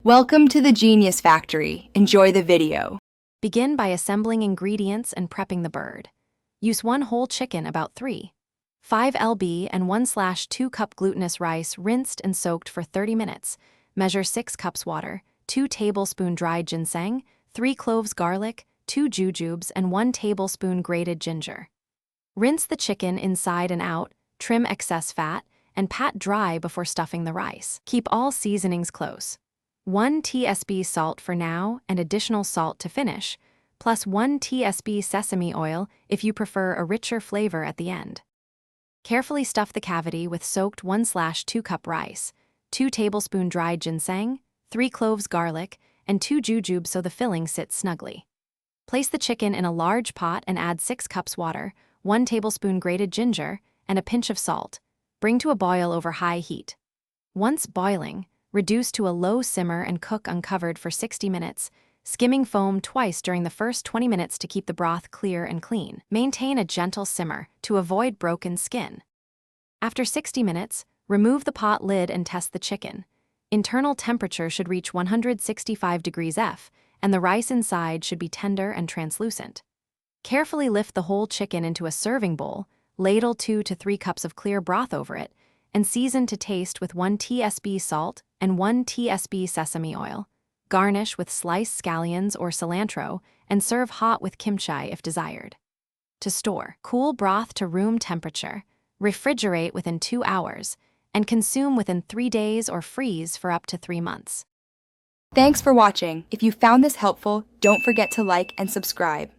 Welcome to the Genius Factory. Enjoy the video. Begin by assembling ingredients and prepping the bird. Use 1 whole chicken, about 3.5 lb, and 1/2 cup glutinous rice rinsed and soaked for 30 minutes. Measure 6 cups water, 2 tablespoon dried ginseng, 3 cloves garlic, 2 jujubes, and 1 tablespoon grated ginger. Rinse the chicken inside and out, trim excess fat, and pat dry before stuffing the rice. Keep all seasonings close. 1 tsp salt for now and additional salt to finish, plus 1 tsp sesame oil if you prefer a richer flavor at the end. Carefully stuff the cavity with soaked 1/2 cup rice, 2 tablespoon dried ginseng, 3 cloves garlic, and 2 jujubes so the filling sits snugly. Place the chicken in a large pot and add 6 cups water, 1 tablespoon grated ginger, and a pinch of salt. Bring to a boil over high heat. Once boiling, reduce to a low simmer and cook uncovered for 60 minutes, skimming foam twice during the first 20 minutes to keep the broth clear and clean. Maintain a gentle simmer to avoid broken skin. After 60 minutes, remove the pot lid and test the chicken. Internal temperature should reach 165 degrees F, and the rice inside should be tender and translucent. Carefully lift the whole chicken into a serving bowl, ladle 2 to 3 cups of clear broth over it, and season to taste with 1 tsp salt and 1 tsp sesame oil. Garnish with sliced scallions or cilantro and serve hot with kimchi if desired. To store, cool broth to room temperature, refrigerate within 2 hours, and consume within 3 days or freeze for up to 3 months. Thanks for watching. If you found this helpful, don't forget to like and subscribe.